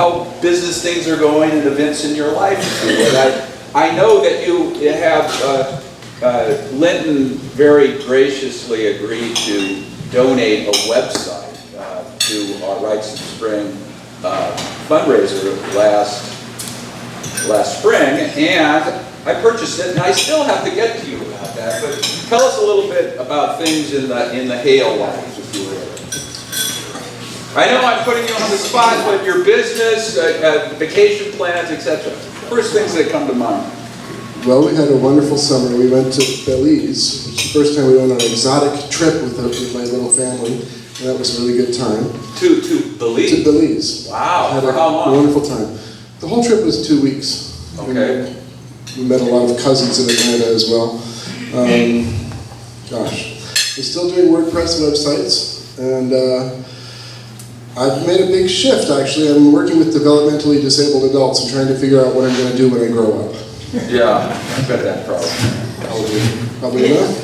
how business things are going and events in your life. I know that you have, Linton very graciously agreed to donate a website to our Rites of Spring fundraiser last spring, and I purchased it, and I still have to get to you about that, but tell us a little bit about things in the Hale life, if you will. I know I'm putting you on the spot, but your business, vacation plans, etc. First things that come to mind. Well, we had a wonderful summer. We went to Belize, which is the first time we went on an exotic trip with my little family, and that was a really good time. To Belize? To Belize. Wow, Had for how long? A wonderful time. The whole trip was 2 weeks. Okay. We met a lot of cousins in Atlanta as well. Gosh, we're still doing WordPress websites, and I've made a big shift, actually. I'm working with developmentally disabled adults and trying to figure out what I'm going to do when I grow up. Yeah, I've got that problem. Probably enough.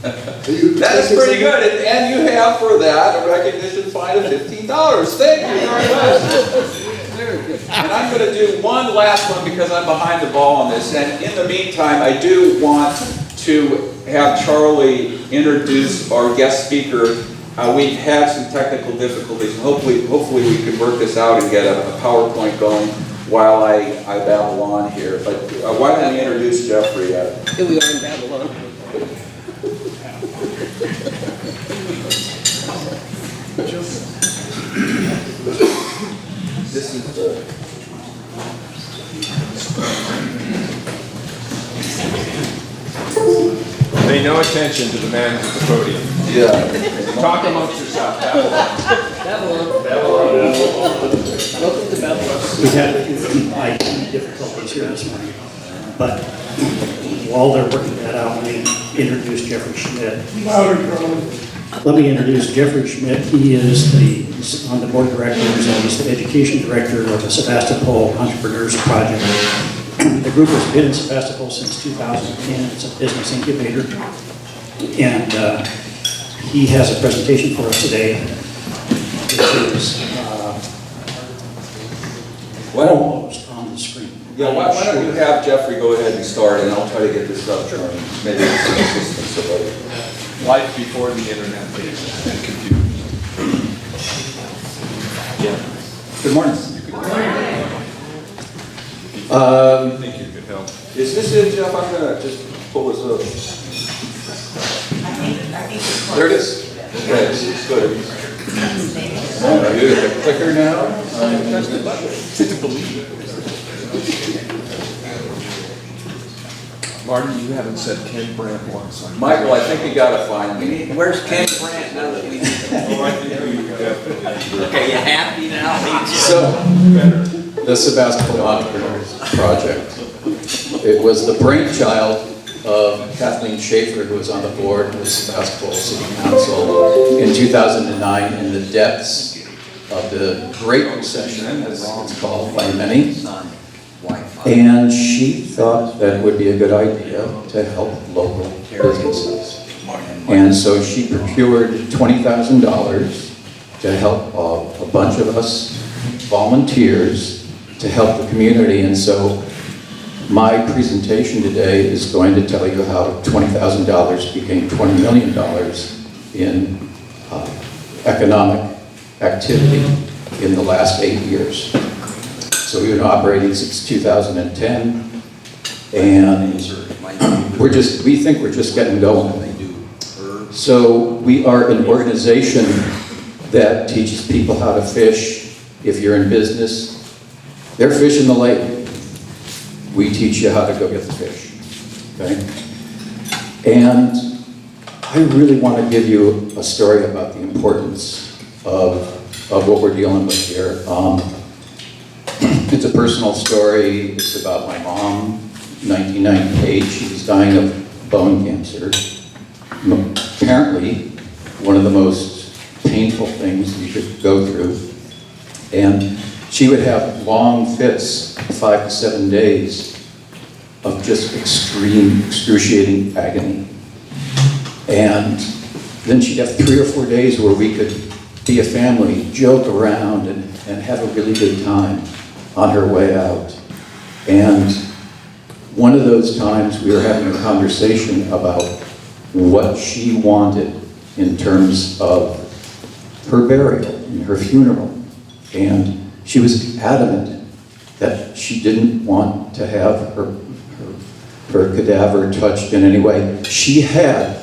That is pretty good, and you have for that a recognition fine of $15. Thank you very much. Very good. And I'm going to do one last one because I'm behind the ball on this. And in the meantime, I do want to have Charlie introduce our guest speaker. We've had some technical difficulties, and hopefully we can work this out and get a PowerPoint going while I babble on here. But why don't we introduce Jeffrey? Here we are in Babylon. This is the... Pay no attention to the man at the podium. Yeah. Talk amongst yourself. Babylon. Welcome to Babylon. We had IT difficulties here this morning, but while they're working that out, let me introduce Jeffrey Schmidt. Let me introduce Jeffrey Schmidt. He is on the board of directors and he's the education director of the Sebastopol Entrepreneurs Project. The group has been in Sebastopol since 2010. It's a business incubator, and he has a presentation for us today, which is almost on the screen. Yeah, why don't you have Jeffrey go ahead and start, and I'll try to get this up, Charlie. Maybe it's some assistance about Life before the internet and computers. Yeah. Good morning. I think you could help. Is this it, Jeff? I'm gonna just pull this up. There it is. Okay, good. Oh, you got the clicker now? That's the button. To believe. Martin, you haven't said Ken Brandt once. Michael, I think you gotta find me. Where's Ken Brandt now that we... Oh, I think you got Okay, you happy now? So, the Sebastopol Entrepreneurs Project. It was the brainchild of Kathleen Schaefer, who was on the board of the Sebastopol City Council in 2009 in the depths of the Great Recession, as it's called by many. And she thought that it would be a good idea to help local businesses. And so she procured $20,000 to help a bunch of us volunteers to help the community. And so my presentation today is going to tell you how $20,000 became $20 million in economic activity in the last 8 years. So we've been operating since 2010, and we think we're just getting going. So we are an organization that teaches people how to fish. If you're in business, they're fishing the lake. We teach you how to go get the fish, okay? And I really want to give you a story about the importance of what we're dealing with here. It's a personal story. It's about my mom, 1998. She was dying of bone cancer. Apparently, one of the most painful things you could go through. And she would have long fits, 5 to 7 days, of just extreme, excruciating agony. And then she'd have 3 or 4 days where we could be a family, joke around, and and have a really good time on her way out. And one of those times we were having a conversation about what she wanted in terms of her burial and her funeral. And she was adamant that she didn't want to have her cadaver touched in any way. She had,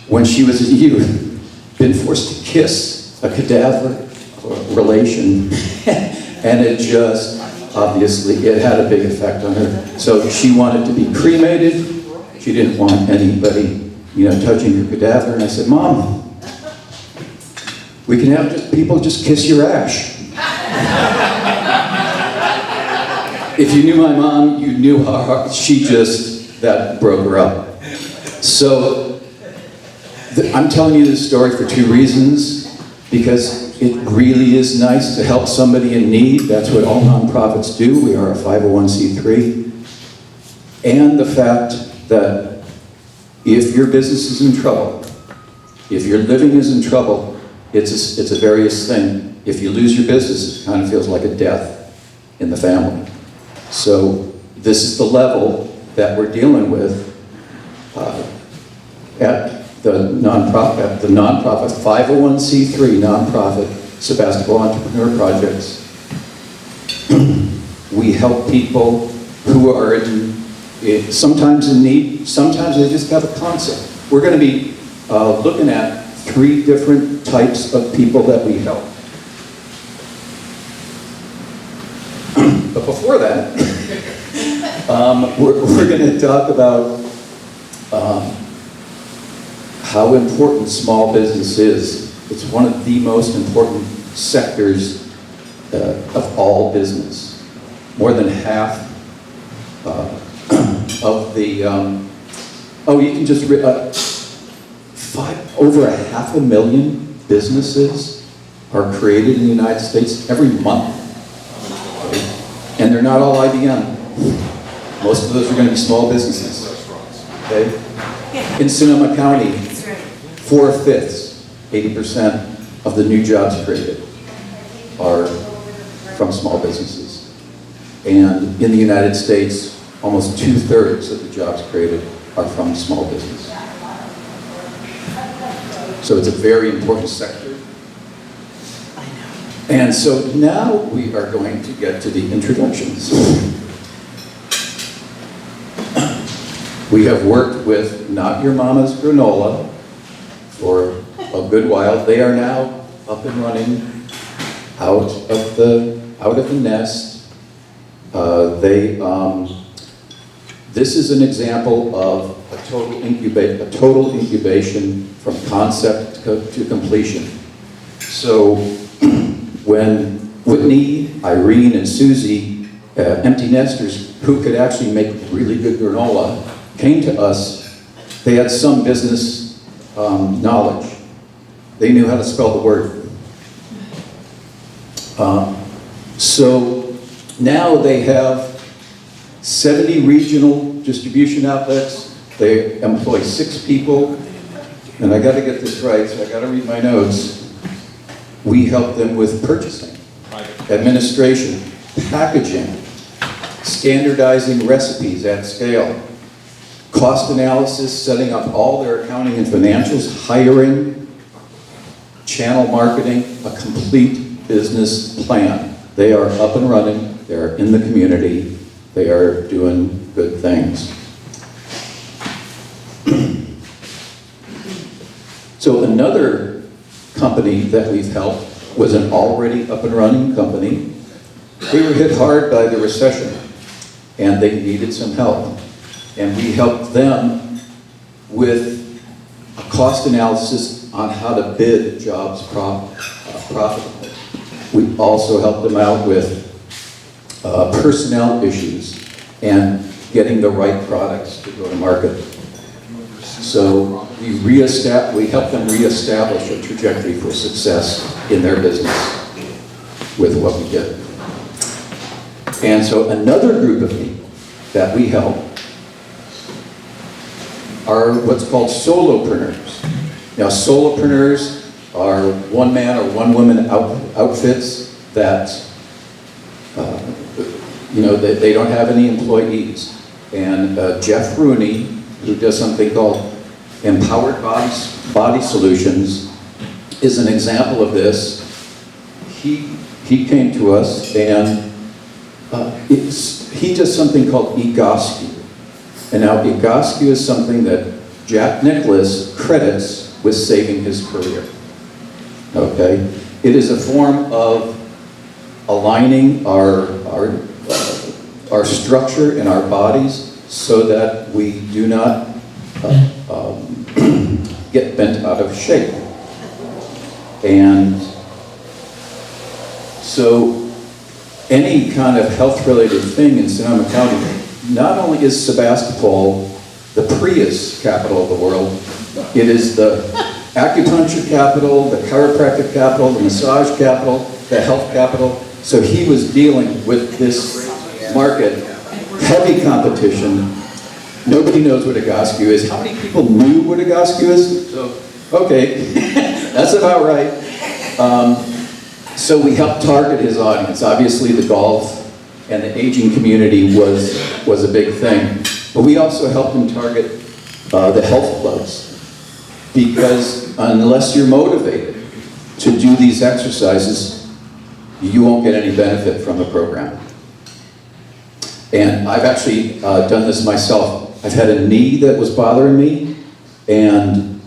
when she was a youth, been forced to kiss a cadaver relation, and it just, obviously, it had a big effect on her. So she wanted to be cremated. She didn't want anybody, touching her cadaver. And I said, Mom, we can have people just kiss your ash. If you knew my mom, you knew how hard that broke her up. So I'm telling you this story for two reasons. Because it really is nice to help somebody in need. That's what all nonprofits do. We are a 501c3. And the fact that if your business is in trouble, if your living is in trouble, it's a various thing. If you lose your business, it kind of feels like a death in the family. So this is the level that we're dealing with at the nonprofit 501c3 nonprofit Sebastopol Entrepreneur Projects. We help people who are sometimes in need, sometimes they just have a concept. We're going to be looking at 3 different types of people that we help. But before that, we're going to talk about how important small business is. It's one of the most important sectors of all business. More than half of the, you can just, over 500,000 businesses are created in the United States every month. Okay? And they're not all IBM. Most of those are going to be small businesses. Okay? In Sonoma County, 4/5, 80% of the new jobs created are from small businesses. And in the United States, almost 2/3 of the jobs created are from small business. So it's a very important sector. And so now we are going to get to the introductions. We have worked with Not Your Mama's Granola for a good while. They are now up and running out of the nest. This is an example of a total incubation from concept to completion. So when Whitney, Irene, and Susie, empty nesters who could actually make really good granola, came to us, they had some business knowledge. They knew how to spell the word. So now they have 70 regional distribution outlets. They employ 6 people. And I got to get this right, so I got to read my notes. We help them with purchasing, administration, packaging, standardizing recipes at scale, cost analysis, setting up all their accounting and financials, hiring, channel marketing, a complete business plan. They are up and running, they're in the community, they are doing good things. So another company that we've helped was an already up and running company. They were hit hard by the recession and they needed some help. And we helped them with a cost analysis on how to bid jobs profitably. We also helped them out with personnel issues and getting the right products to go to market. So we helped them reestablish a trajectory for success in their business with what we did. And so another group of people that we help are what's called solopreneurs. Now, solopreneurs are one-man or one-woman outfits that, they don't have any employees. And Jeff Rooney, who does something called Empowered Body Solutions, is an example of this. He came to us, and he does something called EGOSCU. And now EGOSCU is something that Jack Nicklaus credits with saving his career. Okay? It is a form of aligning our structure in our bodies so that we do not get bent out of shape. And so any kind of health-related thing in Sonoma County, not only is Sebastopol the Prius capital of the world, it is the acupuncture capital, the chiropractic capital, the massage capital, the health capital. So he was dealing with this market, heavy competition. Nobody knows what EGOSCU is. How many people knew what EGOSCU is? So, okay, that's about right. So we helped target his audience. Obviously the golf and the aging community was a big thing. But we also helped him target the health clubs. Because unless you're motivated to do these exercises, you won't get any benefit from the program. And I've actually done this myself. I've had a knee that was bothering me, and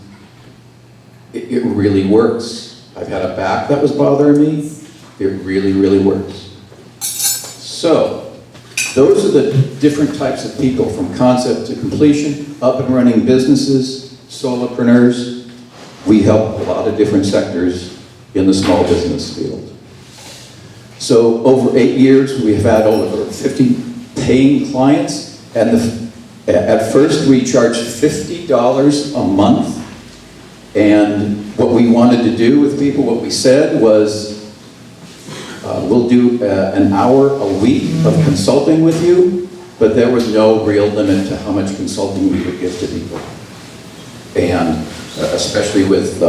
it really works. I've had a back that was bothering me. It really, really works. So, those are the different types of people, from concept to completion, up and running businesses, solopreneurs. We help a lot of different sectors in the small business field. So over 8 years, we've had over 50 paying clients, and at first we charged $50 a month, and what we wanted to do with people, what we said was, we'll do an hour a week of consulting with you, but there was no real limit to how much consulting we would give to people. And especially with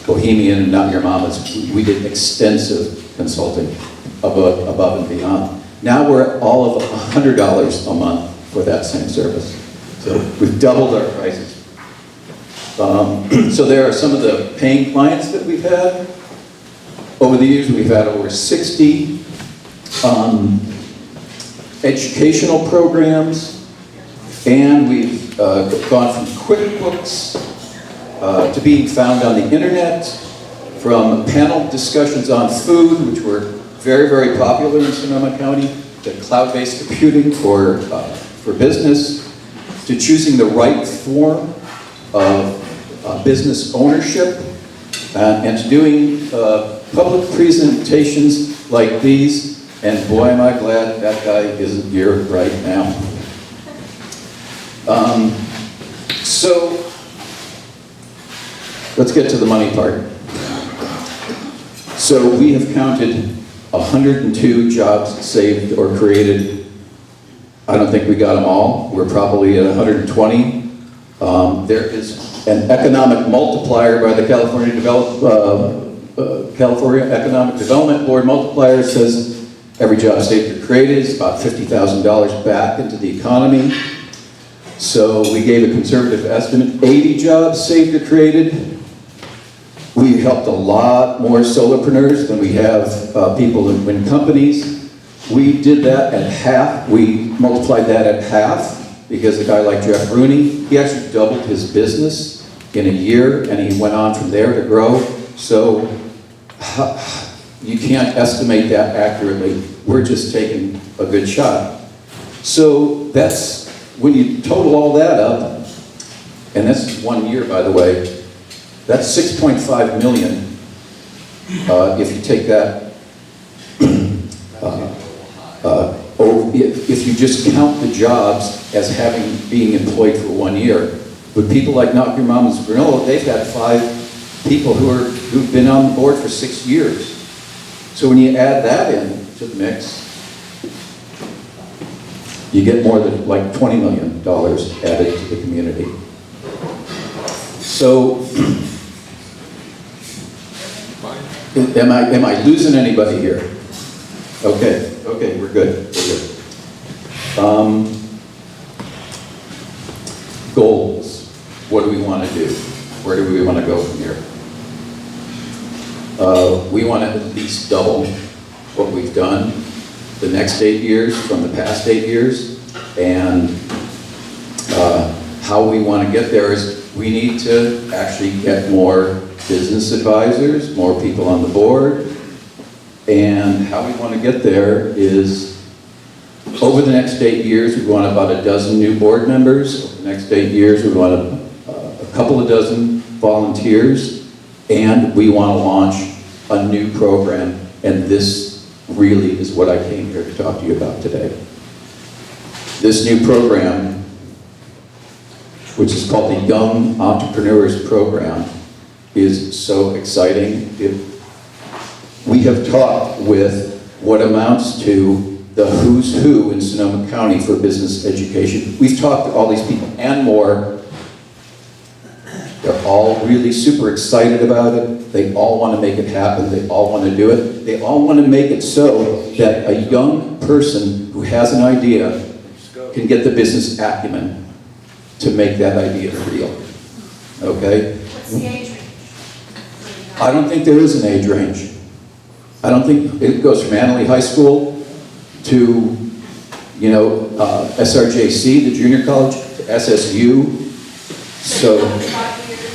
Bohemian and Not Your Mama's, we did extensive consulting above and beyond. Now we're at all of $100 a month for that same service. So we've doubled our prices. So there are some of the paying clients that we've had. Over the years, we've had over 60 educational programs, and we've gone from QuickBooks to being found on the internet, from panel discussions on food, which were very, very popular in Sonoma County, to cloud-based computing for business, to choosing the right form of business ownership, and to doing public presentations like these. And boy, am I glad that guy isn't here right now. So let's get to the money part. So we have counted 102 jobs saved or created. I don't think we got them all. We're probably at 120. There is an economic multiplier by the California Economic Development Board. Multiplier says every job saved or created is about $50,000 back into the economy. So we gave a conservative estimate, 80 jobs saved or created. We helped a lot more solopreneurs than we have people in companies. We did that at half. We multiplied that at half because a guy like Jeff Rooney, he actually doubled his business in a year, and he went on from there to grow. So you can't estimate that accurately. We're just taking a good shot. So that's, when you total all that up, and that's 1 year, by the way, that's $6.5 million. If you take that, if you just count the jobs as being employed for 1 year, with people like Not Your Mama's Granola, they've had 5 people who've been on the board for 6 years. So when you add that in to the mix, you get more than like $20 million added to the community. So, am I losing anybody here? Okay, we're good. Goals. What do we want to do? Where do we want to go from here? We want to at least double what we've done the next 8 years from the past 8 years. And how we want to get there is we need to actually get more business advisors, more people on the board. And how we want to get there is over the next 8 years, we want about a dozen new board members. Over the next 8 years, we want a couple of dozen volunteers. And we want to launch a new program. And this really is what I came here to talk to you about today. This new program, which is called the Young Entrepreneurs Program, is so exciting. We have talked with what amounts to the who's who in Sonoma County for business education. We've talked to all these people and more. They're all really super excited about it. They all want to make it happen. They all want to do it. They all want to make it so that a young person who has an idea can get the business acumen to make that idea real. Okay? What's the age range? I don't think there is an age range. I don't think it goes from Annalee High School to, SRJC, the junior college, to SSU. So 5 years to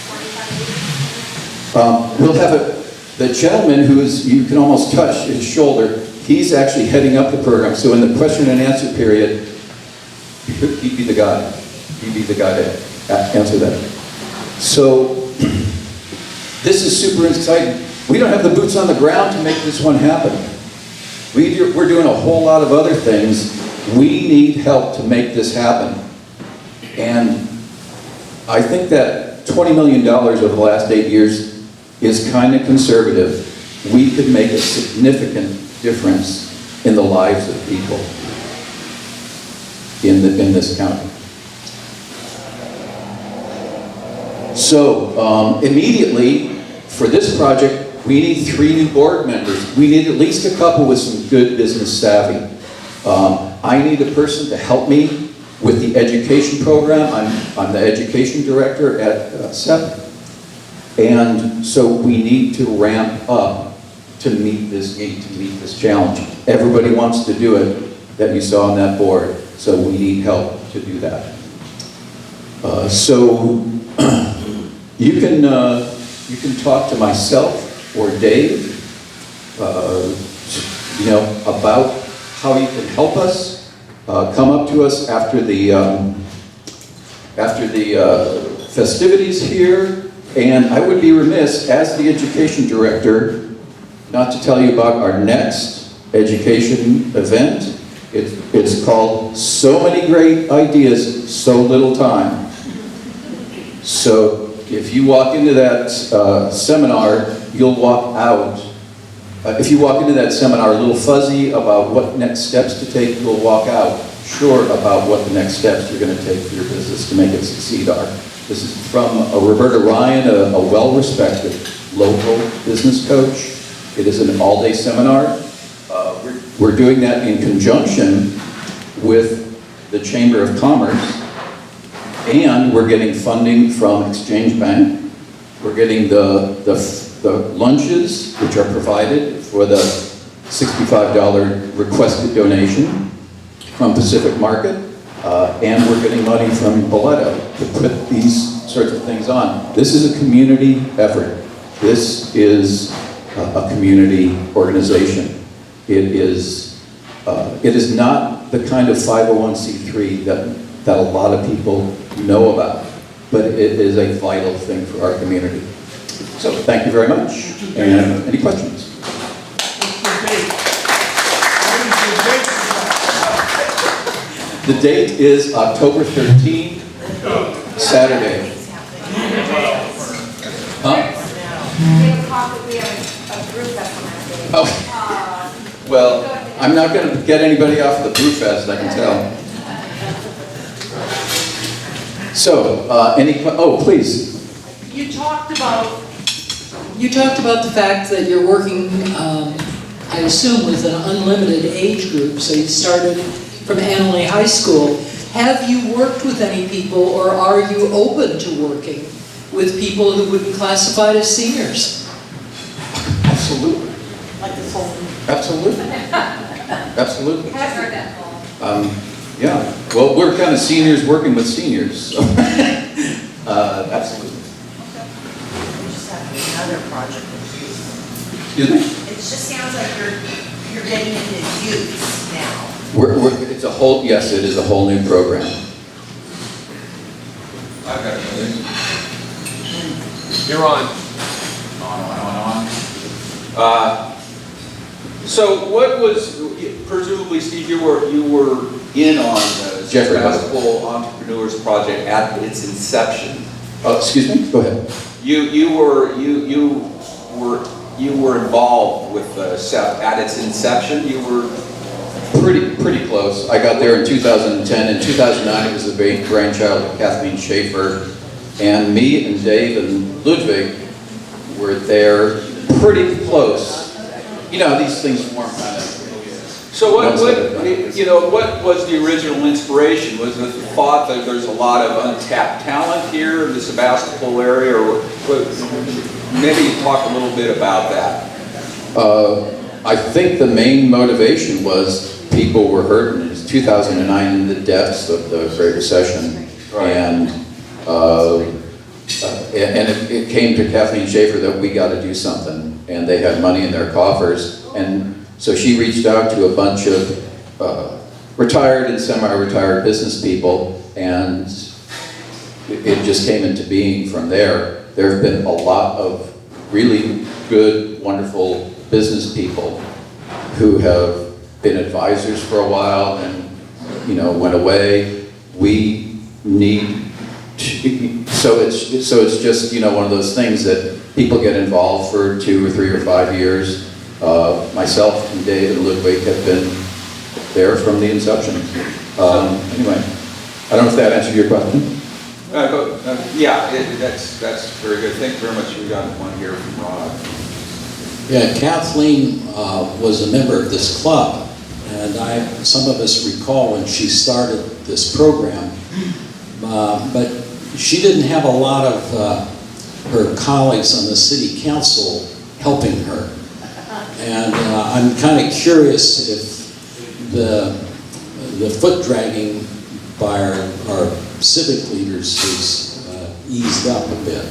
25 years? we'll have the gentleman you can almost touch his shoulder, he's actually heading up the program. So in the question and answer period, he'd be the guy. He'd be the guy to answer that. So this is super exciting. We don't have the boots on the ground to make this one happen. We're doing a whole lot of other things. We need help to make this happen. And I think that $20 million over the last 8 years is kind of conservative. We could make a significant difference in the lives of people in this county. So immediately for this project, we need 3 new board members. We need at least a couple with some good business savvy. I need a person to help me with the education program. I'm the education director at SEP. And so we need to ramp up to meet this need, to meet this challenge. Everybody wants to do it that you saw on that board. So we need help to do that. So you can talk to myself or Dave, about how you can help us. Come up to us after the festivities here, and I would be remiss as the education director not to tell you about our next education event. It's called So Many Great Ideas, So Little Time. So if you walk into that seminar, you'll walk out. If you walk into that seminar a little fuzzy about what next steps to take, you'll walk out sure about what the next steps you're going to take for your business to make it succeed are. This is from Roberta Ryan, a well-respected local business coach. It is an all-day seminar. We're doing that in conjunction with the Chamber of Commerce, and we're getting funding from Exchange Bank. We're getting the lunches, which are provided for the $65 requested donation from Pacific Market, and we're getting money from Boleto to put these sorts of things on. This is a community effort. This is a community organization. It is not the kind of 501c3 that a lot of people know about, but it is a vital thing for our community. So thank you very much. And any questions? The date is October 13, Saturday. Huh? We have a coffee, we have a brew fest on that day. Oh, well, I'm not going to get anybody off the brew fest, I can tell. So, please. You talked about the fact that you're working, I assume with an unlimited age group, so you started from Annalee High School. Have you worked with any people, or are you open to working with people who would be classified as seniors? Absolutely. Like this whole. Absolutely. Absolutely. Has heard that call. Yeah, well, we're kind of seniors working with seniors, so, absolutely. We just have another project with youth. Excuse me? It just sounds like you're getting into youth now. It's a whole, yes, it is a whole new program. I've got another. You're on. So what was, presumably, Steve, you were in on the Jeffrey. Sebastopol Entrepreneurs Project at its inception. Excuse me, go ahead. You were involved with SEP at its inception. You were Pretty close. I got there in 2010. In 2009, it was the brainchild of Kathleen Schaefer. And me and Dave and Ludwig were there pretty close. You know, these things form kind of... So what was the original inspiration? Was it the thought that there's a lot of untapped talent here in the Sebastopol area, or maybe talk a little bit about that? I think the main motivation was people were hurting. It was 2009 in the depths of the Great Recession, Right. and it came to Kathleen Schaefer that we got to do something, and they had money in their coffers, and so she reached out to a bunch of retired and semi-retired business people, and it just came into being from there. There have been a lot of really good, wonderful business people who have been advisors for a while and, you know, went away. We need to, so it's just, you know, one of those things that people get involved for 2 or 3 or 5 years. Myself and Dave and Ludwig have been there from the inception. Anyway, I don't know if that answered your question. Yeah, that's very good. Thank you very much. We got one here from Rod. Yeah, Kathleen was a member of this club, and some of us recall when she started this program, but she didn't have a lot of her colleagues on the city council helping her. And I'm kind of curious if the foot dragging by our civic leaders has eased up a bit.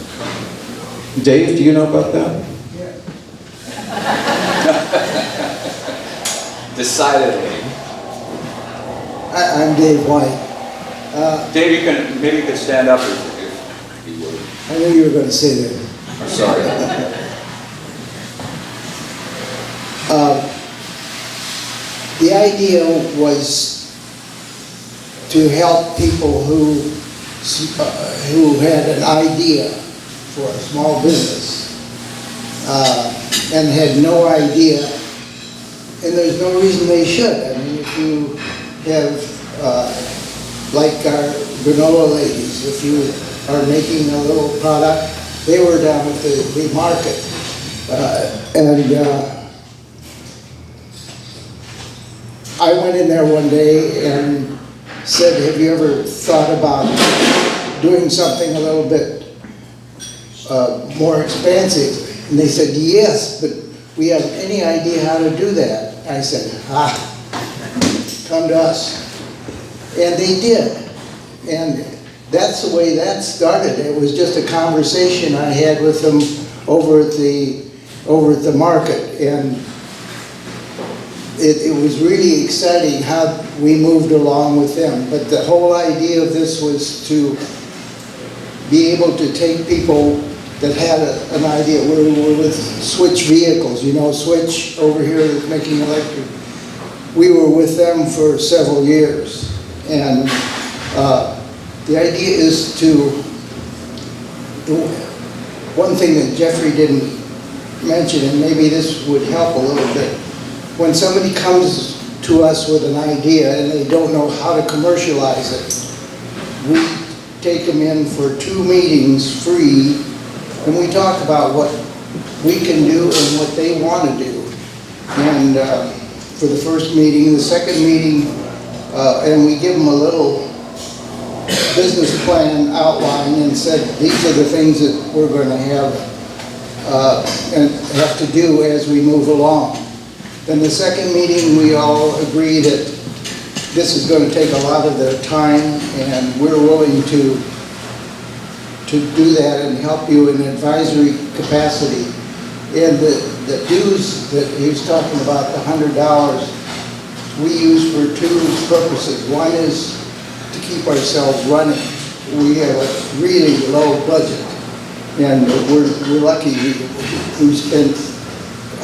Dave, do you know about that? Decidedly. I'm Dave White. Dave, maybe you could stand up if you would. I knew you were going to say that. I'm sorry. The idea was to help people who had an idea for a small business and had no idea, and there's no reason they should. I mean, if you have, like our granola ladies, if you are making a little product, they were down at the market. I went in there one day and said, have you ever thought about doing something a little bit more expansive? And they said, yes, but we haven't any idea how to do that. I said, come to us. And they did. And that's the way that started. It was just a conversation I had with them over at the market. And it was really exciting how we moved along with them. But the whole idea of this was to be able to take people that had an idea. We were with Switch Vehicles, you know, Switch over here is making electric. We were with them for several years. And the idea is to, one thing that Jeffrey didn't mention, and maybe this would help a little bit, when somebody comes to us with an idea and they don't know how to commercialize it, we take them in for 2 meetings free, and we talk about what we can do and what they want to do. And for the first meeting, the second meeting, and we give them a little business plan outline and said, these are the things that we're going to have and have to do as we move along. Then the second meeting, we all agree that this is going to take a lot of their time, and we're willing to do that and help you in advisory capacity. And the dues that he was talking about, the $100, we use for two purposes. One is to keep ourselves running. We have a really low budget, and we're lucky. We spent,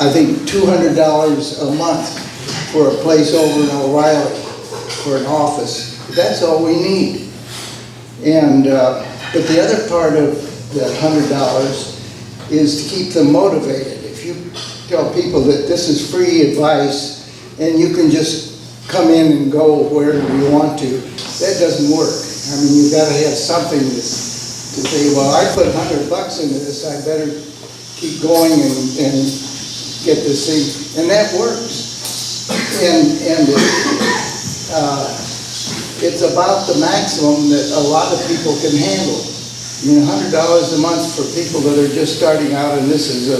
I think, $200 a month for a place over in O'Reilly for an office. That's all we need. And but the other part of the $100 is to keep them motivated. If you tell people that this is free advice and you can just come in and go wherever you want to, that doesn't work. I mean, you've got to have something to say, well, I put $100 into this, I better keep going and get this thing, and that works. And it's about the maximum that a lot of people can handle. I mean, $100 a month for people that are just starting out, and this is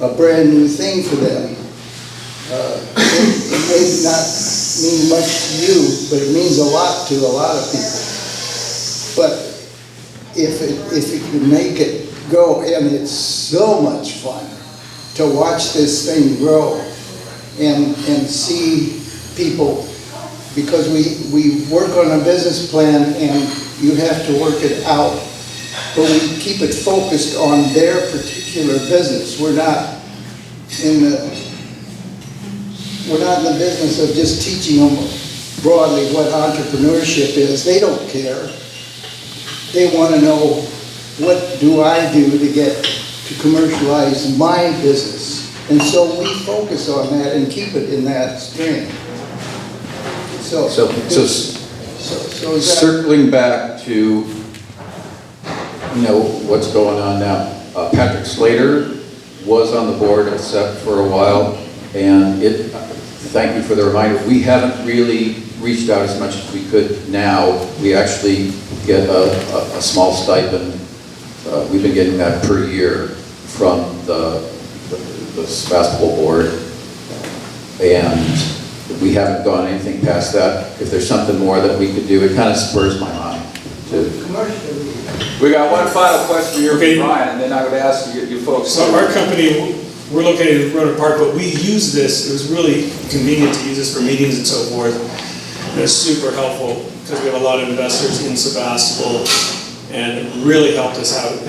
a brand new thing for them. It may not mean much to you, but it means a lot to a lot of people. But if you can make it go, and it's so much fun to watch this thing grow and see people, because we work on a business plan and you have to work it out, but we keep it focused on their particular business. We're not in the business of just teaching them broadly what entrepreneurship is. They don't care. They want to know, what do I do to get to commercialize my business? And so we focus on that and keep it in that stream. So Circling back to, what's going on now. Patrick Slater was on the board at SEP for a while, and thank you for the reminder. We haven't really reached out as much as we could now. We actually get a small stipend. We've been getting that per year from the basketball board, and we haven't gone anything past that. If there's something more that we could do, it kind of spurs my mind to. We got one final question here from Brian, and then I would ask you folks. So our company, we're located in Roanoke Park, but we use this. It was really convenient to use this for meetings and so forth. And it's super helpful because we have a lot of investors in Sebastopol, and it really helped us out.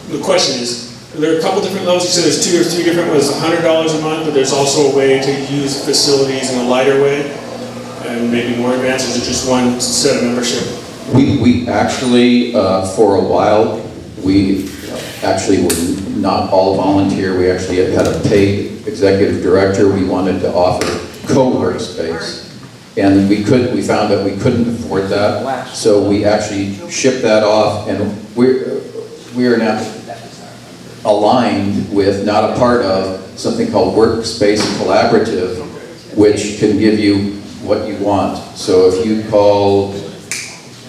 The question is, there are a couple different levels. You said there's 2 or 3 different ones, $100 a month, but there's also a way to use facilities in a lighter way, and maybe more advanced. Is it just one set of membership? We actually, for a while, we actually were not all volunteer. We actually had a paid executive director. We wanted to offer co-work space. And we found that we couldn't afford that. So we actually shipped that off, and we are now aligned with, not a part of, something called Workspace Collaborative, which can give you what you want. So if you call,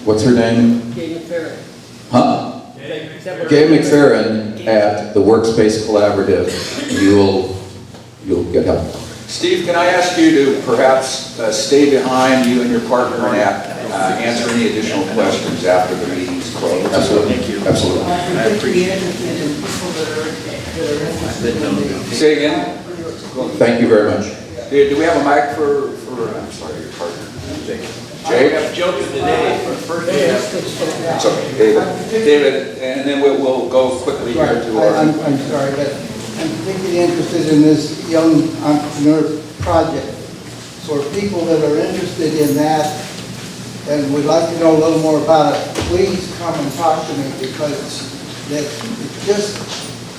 what's her name? Gay McFerrin. Huh? Gay McFerrin at the Workspace Collaborative, you'll get help. Steve, can I ask you to perhaps stay behind, you and your partner, and answer any additional questions after the meeting's closed? Absolutely. Thank you. Absolutely. I appreciate Say again? Thank you very much. Do we have a mic for I'm sorry, your partner? Jake? I'm joking today, for the first day. It's okay, David, and then we'll go quickly here to our... I'm sorry, but I'm particularly interested in this young entrepreneur project. For people that are interested in that and would like to know a little more about it, please come and talk to me, because it's just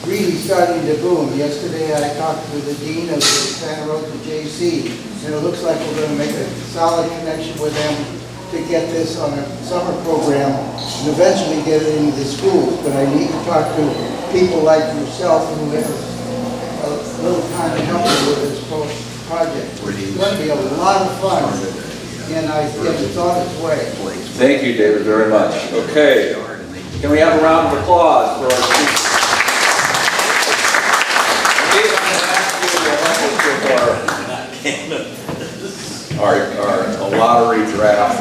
really starting to boom. Yesterday I talked with the dean of the Santa Rosa JC, and it looks like we're going to make a solid connection with them to get this on a summer program and eventually get it into the schools. But I need to talk to people like yourself who have a little time to help you with this project. It's going to be a lot of fun, and it's on its way. Thank you, David, very much. Okay, can we have a round of applause for our speakers? Dave, I'm going to ask you to help us with our lottery draft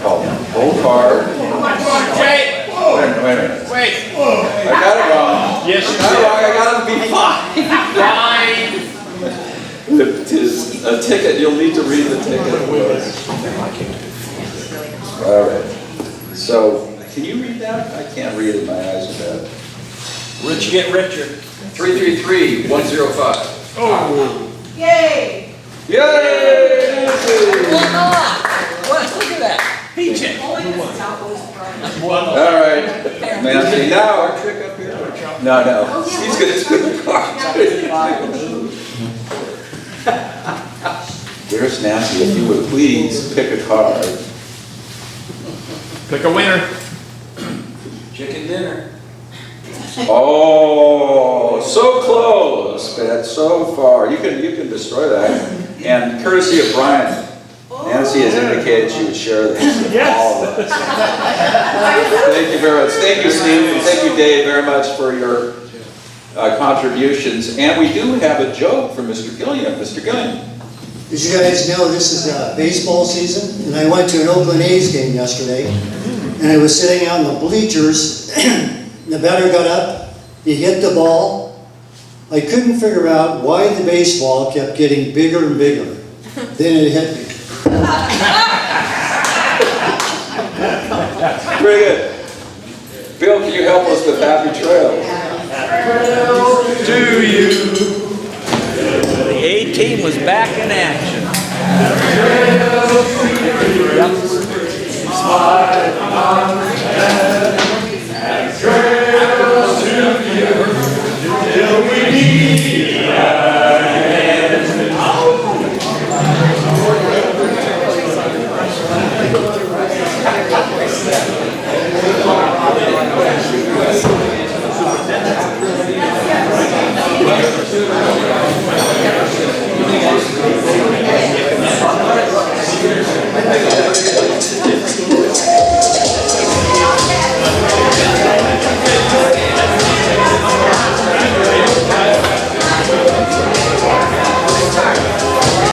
called Gold Card. Wait, Wait a minute. wait. I got it wrong. Yes, you I got it did. wrong. I got it to be fine. Fine. It is a ticket. You'll need to read the ticket. All right. So, can you read that? I can't read it. My eyes are bad. Rich get richer. 333-105. Oh. Yay! Yay! Look at that. Paycheck. All right, Nancy. Now our trick up here. No. He's going to spin the card. Dearest Nancy, if you would please pick a card. Pick a winner. Chicken dinner. Oh, so close, but so far. You can destroy that. And courtesy of Brian, Nancy has indicated she would share this with all of us. Thank you very much. Thank you, Steve, and thank you, Dave, very much for your contributions. And we do have a joke from Mr. Gilliam. Mr. Gilliam. As you guys know, this is baseball season, and I went to an Oakland A's game yesterday, and I was sitting out in the bleachers, and the batter got up, he hit the ball. I couldn't figure out why the baseball kept getting bigger and bigger. Then it hit me. Very good. Bill, can you help us with Happy Trails? To you. The A-team was back in action. Till we meet